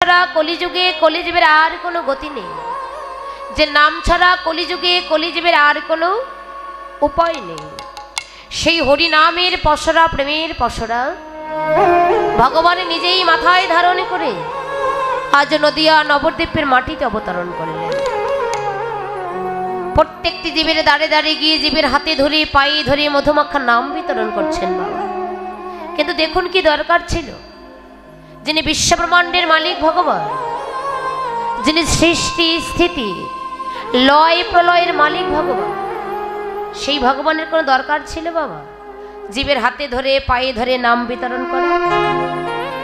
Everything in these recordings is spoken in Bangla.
ছাড়া কলিযুগে কলিজীবের আর কোনো গতি নেই, যে নাম ছাড়া কলিযুগে কলিজীবের আর কোনো উপায় নেই। সেই হরি নামের পসরা, প্রেমের পসরা ভগবান নিজেই মাথায় ধারণ করে আজ নদিয়া নবদ্বীপের মাটিতে অবতরণ করলেন। প্রত্যেকটি জীবের দাঁড়ে দাঁড়িয়ে গিয়ে জীবের হাতে ধরে পায়ে ধরে মধুমাখার নাম বিতরণ করছেন বাবা। কিন্তু দেখুন কি দরকার ছিল, যিনি বিশ্বব্রহ্মাণ্ডের মালিক ভগবান, যিনি সৃষ্টি স্থিতি লয় প্রলয়ের মালিক ভগবান, সেই ভগবানের কোনো দরকার ছিল বাবা জীবের হাতে ধরে পায়ে ধরে নাম বিতরণ করা?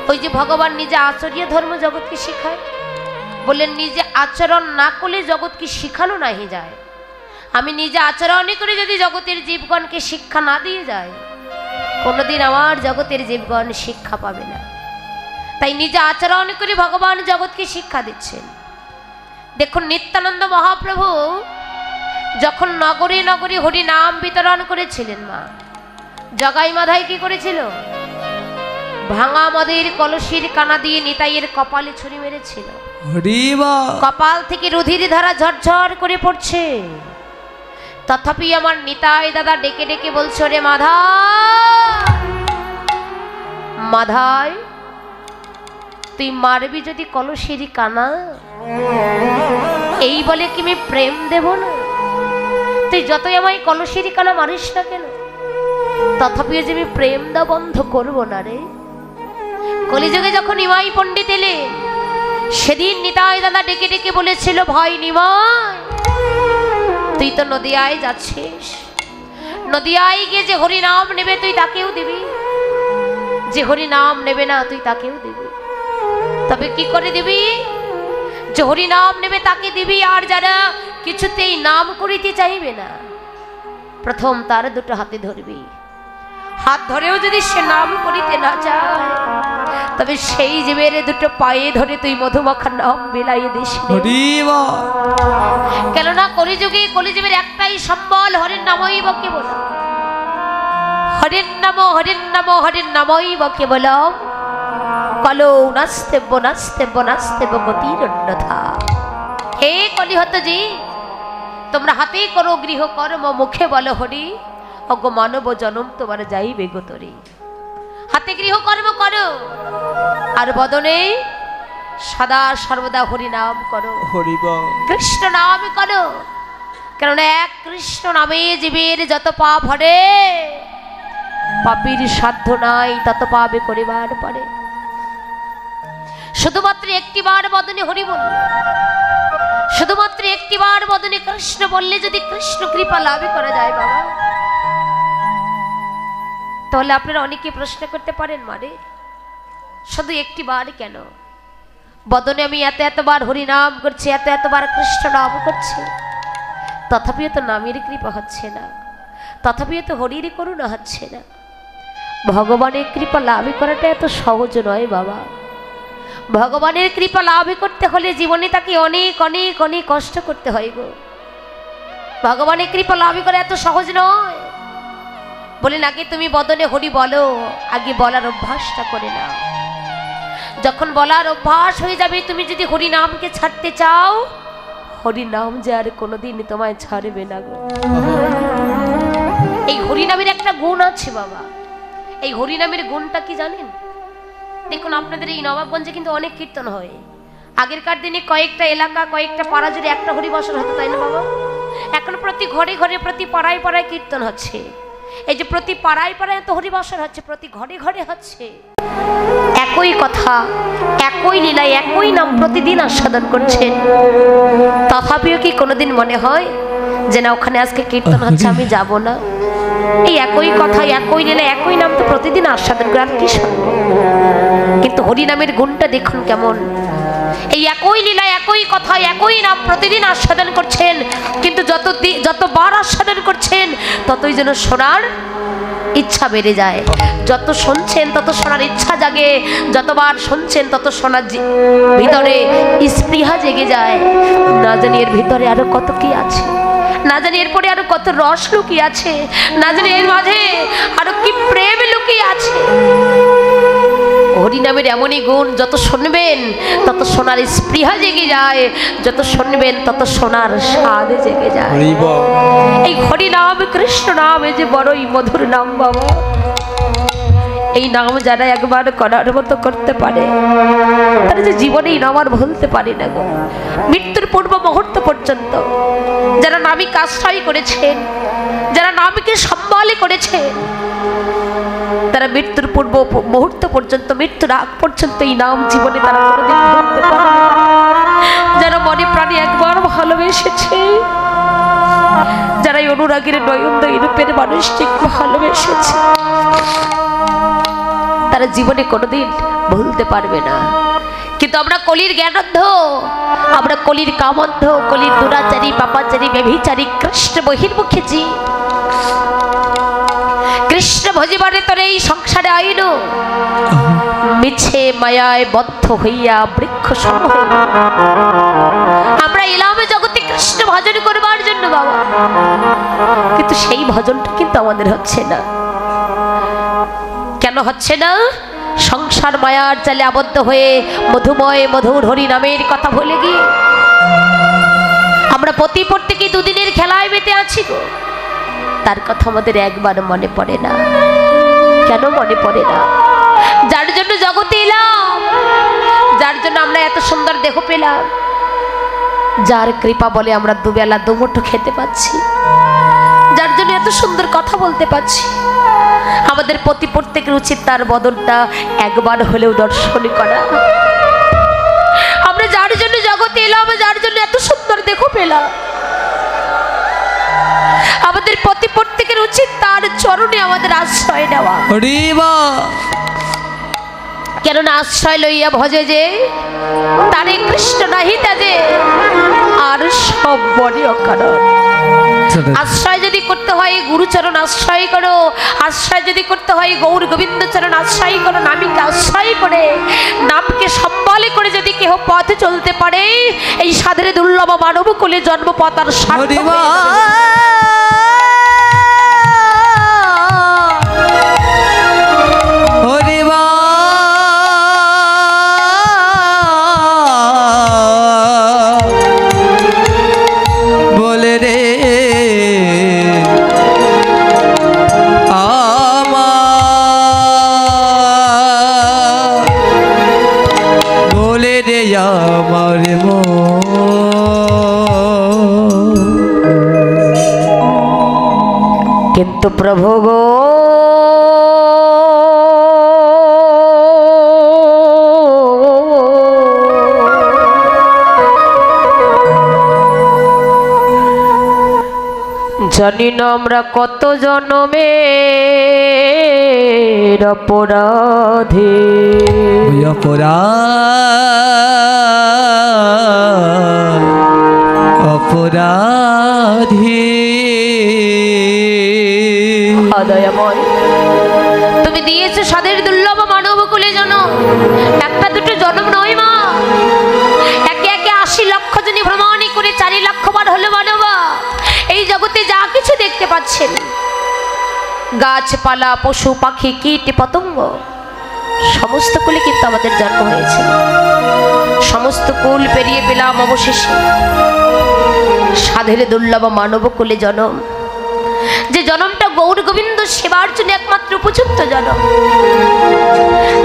ওই যে ভগবান নিজে আচরীয় ধর্ম জগৎকে শিখায়, বললেন নিজে আচরণ না করলে জগৎকে শিখানো নাহি যায়। আমি নিজে আচরণ করে যদি জগতের জীবগণকে শিক্ষা না দিয়ে যায়, কোনোদিন আমার জগতের জীবগণ শিক্ষা পাবে না। তাই নিজে আচরণ করে ভগবান জগৎকে শিক্ষা দিচ্ছেন। দেখুন নিত্যানন্দ মহাপ্রভু যখন নগরে নগরে হরি নাম বিতরণ করেছিলেন, মা জগাই মাধাই কি করেছিল? ভাঙা মদের কলসির কানা দিয়ে নিতাইয়ের কপালে ছুরি মেরেছিল। কপাল থেকে রুধির ধারা ঝরঝর করে পড়ছে, তথাপি আমার নিতাই দাদা ডেকে ডেকে বলছে, রে মাধাই মাধাই, তুই মারবি যদি কলসির কানা, এই বলে কি আমি প্রেম দেব না? তুই যতই আমায় কলসির কানা মারিস না কেন, তথাপিও যে আমি প্রেম দেওয়া বন্ধ করবো না রে। কলিযুগে যখন নিমাই পণ্ডিত এলেন, সেদিন নিতাই দাদা ডেকে ডেকে বলেছিল, ভাই নিমাই, তুই তো নদিয়ায় যাচ্ছিস, নদিয়ায় গিয়ে যে হরি নাম নেবে তুই তাকেও দিবি, যে হরি নাম নেবে না তুই তাকেও দিবি। তবে কি করে দিবি? যে হরি নাম নেবে তাকে দিবি, আর যারা কিছুতেই নাম করিতে চাইবে না, প্রথম তার দুটো হাতে ধরবি। হাত ধরেও যদি সে নাম করিতে না চায়, তবে সেই জীবের দুটো পায়ে ধরে তুই মধুমাখার নাম বিলাইয়ে দিস। কেননা কলিযুগে কলিজীবের একটাই সম্বল, হরের নামই বা কেবল, হরের নাম হরের নাম হরের নামই বা কেবল, কলো নাস্তেব্য নাস্তেব্য নাস্তেব্য গতির অন্যথা। হে কলিহত জি, তোমরা হাতে করো গৃহকর্ম, মুখে বলো হরি, অগ মানব জনম তোমার যাইবে গোতরে। হাতে গৃহকর্ম করো আর বদনে সদা সর্বদা হরি নাম করো, কৃষ্ণ নাম করো। কারণ এক কৃষ্ণ নামে জীবের যত পাপ হরে, পাপীর সাধ্য নাই তত পাবে করিবার পারে। শুধুমাত্র একটিবার বদনে হরি বললে, শুধুমাত্র একটিবার বদনে কৃষ্ণ বললে যদি কৃষ্ণ কৃপা লাভ করা যায় বাবা, তাহলে আপনারা অনেকে প্রশ্ন করতে পারেন, মানে শুধু একটিবার কেন? বদনে আমি এত এতবার হরি নাম করছি, এত এতবার কৃষ্ণ নাম করছি, তথাপিও তো নামের কৃপা হচ্ছে না, তথাপিও তো হরির করুণা হচ্ছে না। ভগবানের কৃপা লাভ করাটা এত সহজ নয় বাবা। ভগবানের কৃপা লাভ করতে হলে জীবনে তাকে অনেক অনেক অনেক কষ্ট করতে হয় গো। ভগবানের কৃপা লাভ করা এত সহজ নয়। বলেন আগে তুমি বদনে হরি বলো, আগে বলার অভ্যাসটা করে নাও। যখন বলার অভ্যাস হয়ে যাবে, তুমি যদি হরি নামকে ছাড়তে চাও, হরি নাম যে আর কোনোদিন তোমায় ছাড়বে না গো। এই হরি নামের একটা গুণ আছে বাবা। এই হরি নামের গুণটা কি জানেন? দেখুন আপনাদের এই নবাবগঞ্জে কিন্তু অনেক কীর্তন হয়। আগেরকার দিনে কয়েকটা এলাকা কয়েকটা পাড়া জুড়ে একটা হরিবাসর হতো, তাই না বাবা? এখন প্রতি ঘরে ঘরে প্রতি পাড়ায় পাড়ায় কীর্তন হচ্ছে। এই যে প্রতি পাড়ায় পাড়ায় তো হরিবাসর হচ্ছে, প্রতি ঘরে ঘরে হচ্ছে। একই কথা, একই লীলায় একই নাম প্রতিদিন আস্বাদন করছেন, তথাপিও কি কোনোদিন মনে হয় যে না ওখানে আজকে কীর্তন হচ্ছে আমি যাব না? এই একই কথা একই লীলা একই নাম তো প্রতিদিন আস্বাদন করে আর কি শুনবো? কিন্তু হরিনামের গুণটা দেখুন কেমন। এই একই লীলা একই কথা একই নাম প্রতিদিন আস্বাদন করছেন, কিন্তু যতবার আস্বাদন করছেন ততই যেন শোনার ইচ্ছা বেড়ে যায়। যত শুনছেন তত শোনার ইচ্ছা জাগে, যতবার শুনছেন তত শোনার ভিতরে স্পৃহা জেগে যায়। না জানি এর ভিতরে আরো কত কি আছে, না জানি এরপরে আরো কত রস লুকিয়ে আছে, না জানি এর মাঝে আরো কি প্রেম লুকিয়ে আছে। হরিনামের এমনই গুণ, যত শুনবেন তত সোনার স্পৃহা জেগে যায়, যত শুনবেন তত সোনার স্বাদ জেগে যায়। এই হরিনাম কৃষ্ণ নাম এই যে বড়ই মধুর নাম বাবা, এই নাম যারা একবার করার মতো করতে পারে তারা যে জীবনে এই নাম আর ভুলতে পারে না গো। মৃত্যুর পূর্ব মুহূর্ত পর্যন্ত যারা নামিকে আশ্রয় করেছেন, যারা নামিকে সম্বলে করেছেন, তারা মৃত্যুর পূর্ব মুহূর্ত পর্যন্ত, মৃত্যুর আগ পর্যন্ত এই নাম জীবনে তারা কোনোদিন ভুলতে পারে না। যারা মনে প্রাণে একবার ভালোবেসেছে, যারা এই অনুরাগের নয়ন এই রূপের মানুষটিকে ভালোবেসেছে, তারা জীবনে কোনোদিন ভুলতে পারবে না। কিন্তু আমরা কলির জ্ঞানন্ধ, আমরা কলির কামন্ধ, কলির দুরাচারী, পাপাচারী, ব্যভিচারী, কৃষ্ণ বহির্মুখী জীব। কৃষ্ণ ভজিবারে তোর এই সংসারে আইন মিছে মায়ায় বদ্ধ হইয়া বৃক্ষ সমূহ। আমরা এলাম জগতে কৃষ্ণ ভজন করবার জন্য বাবা, কিন্তু সেই ভজনটা কিন্তু আমাদের হচ্ছে না। কেন হচ্ছে না? সংসার মায়ার জালে আবদ্ধ হয়ে মধুময় মধুর হরি নামের কথা ভুলে গিয়ে আমরা প্রত্যেকে দুদিনের খেলায় মেতে আছি গো। তার কথা আমাদের একবার মনে পড়ে না। কেন মনে পড়ে না? যার জন্য জগতে এলাম, যার জন্য আমরা এত সুন্দর দেহ পেলাম, যার কৃপা বলে আমরা দুবেলা দুমুঠো খেতে পাচ্ছি, যার জন্য এত সুন্দর কথা বলতে পাচ্ছি, আমাদের প্রত্যেকের উচিত তার বদনটা একবার হলেও দর্শন করা। আমরা যার জন্য জগতে এলাম, যার জন্য এত সুন্দর দেহ পেলাম, আমাদের প্রত্যেকের উচিত তার চরণে আমাদের আশ্রয় নেওয়া। কেননা আশ্রয় লইয়া ভজে যে তারে কৃষ্ণ নাহি তাজে আর সব বড় অকারণ। আশ্রয় যদি করতে হয় গুরুচরণ আশ্রয় করো, আশ্রয় যদি করতে হয় গৌর গোবিন্দ চরণ আশ্রয় করো, নামকে আশ্রয় করে নামকে সম্বলে করে যদি কেহ পথে চলতে পারে, এই সাধের দুর্লভ মানব কুলে জন্ম পতার সার্থক। কিন্তু প্রভু গো জানি না আমরা কত জনমের অপরাধী, অপরাধী। দয়াময়, তুমি দিয়েছো সাদের দুর্লভ মানব কুলে জনম, একটা দুটো জন্ম নয় মা, একে একে 80 লক্ষ জনী ভ্রমণই করে 4 লক্ষ বার হলো মানবা। এই জগতে যা কিছু দেখতে পাচ্ছেন, গাছপালা, পশু পাখি, কীট পতঙ্গ, সমস্ত কুলে কিন্তু আমাদের জন্ম হয়েছে। সমস্ত কুল পেরিয়ে পেলাম অবশেষে সাধের দুর্লভ মানব কুলে জন্ম, যে জন্মটা গৌর গোবিন্দ সেবার জন্য একমাত্র উপযুক্ত জন্ম,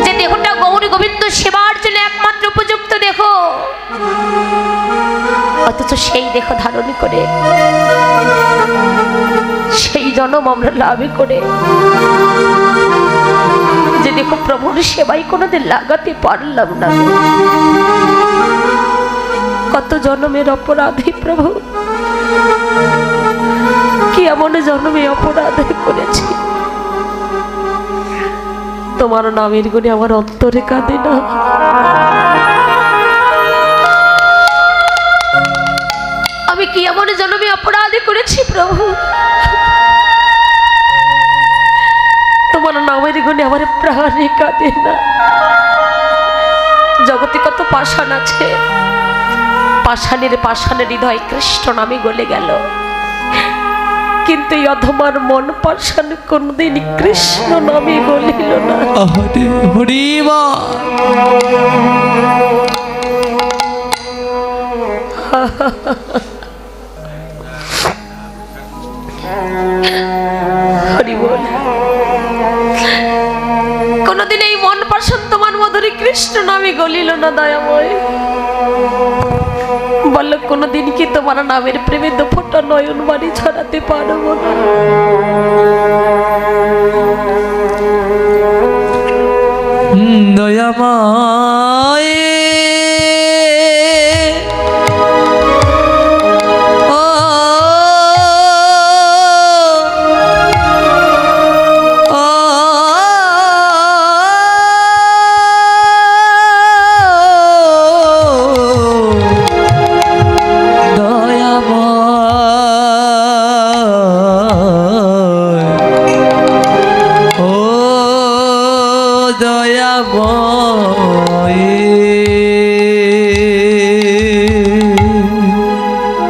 যে দেহটা গৌর গোবিন্দ সেবার জন্য একমাত্র উপযুক্ত দেহ, অথচ সেই দেহ ধারণ করে সেই জন্ম আমরা লাভ করে যে দেখো প্রভুর সেবাই কোনোদিন লাগাতে পারলাম না। কত জন্মের অপরাধী প্রভু, কি এমন জন্মে অপরাধ করেছি, তোমার নামের গুণে আমার অন্তরে কাঁদে না। আমি কি এমন জন্মে অপরাধ করেছি প্রভু, তোমার নামের গুণে আমার প্রাণে কাঁদে না। জগতে কত পাষাণ আছে, পাষাণের হৃদয় কৃষ্ণ নামে গলে গেল, কিন্তু এই অধমার মন পাষাণ কোনদিন কৃষ্ণ নামে গলিল না। হরিবা হরি বল। কোনদিন এই মন পাষাণ তোমার মধুরী কৃষ্ণ নামে গলিল না দয়াময়। বল কোনদিন কি তোমার নামের প্রেমে দুফোঁটা নয়ন বাড়ি ছড়াতে পারবো না? দয়াময়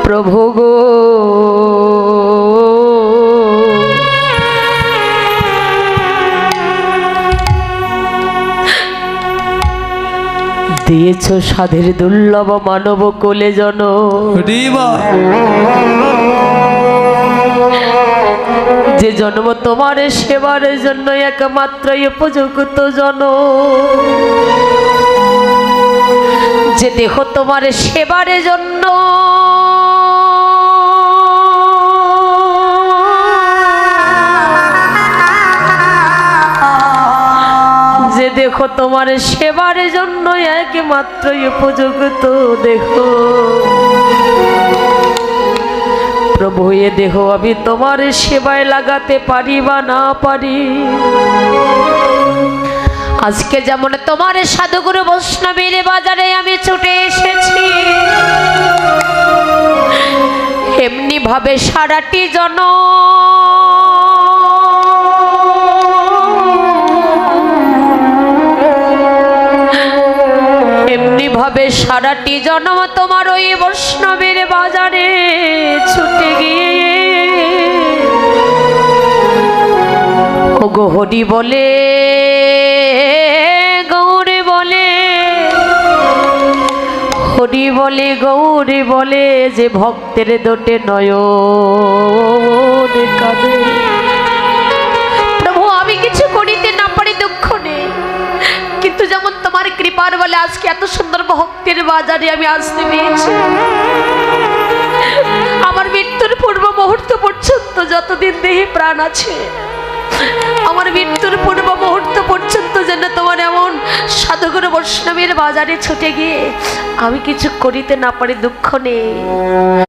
প্রভু গো দিয়েছ সাধের দুর্লভ মানব কোলে জন। যে জন্ম তোমার সেবার জন্য একমাত্র উপযুক্ত জন, যে দেহ তোমার সেবার জন্য যে দেহ তোমার সেবার জন্য একমাত্র উপযুক্ত দেহ। প্রভু এ দেহ আমি তোমার সেবায় লাগাতে পারি বা না পারি, আজকে যেমন তোমার সাধুগুরু বৈষ্ণবীর বাজারে আমি ছুটে এসেছি, এমনি ভাবে সারাটি জন এমনি ভাবে সারাটি জন্ম তোমার ওই বৈষ্ণবীর বাজারে ছুটে গিয়ে ও গো হরি বলে গৌরে বলে, হরি বলে গৌরে বলে, যে ভক্তের দোটে নয়ন কাঁদে। প্রভু আমি কিছু করিতে না পারি, দুঃখ নেই, কিন্তু যেমন তোমার কৃপার বলে আজকে এত সুন্দর ভক্তির বাজারে আমি আসতে পেরেছি। আমার মৃত্যুর পূর্ব মুহূর্ত পর্যন্ত যতদিন দেহে প্রাণ আছে, আমার মৃত্যুর পূর্ব মুহূর্ত পর্যন্ত যেন তোমার এমন সাধুগুরু বৈষ্ণবীর বাজারে ছুটে গিয়ে আমি কিছু করিতে না পারি, দুঃখ নেই।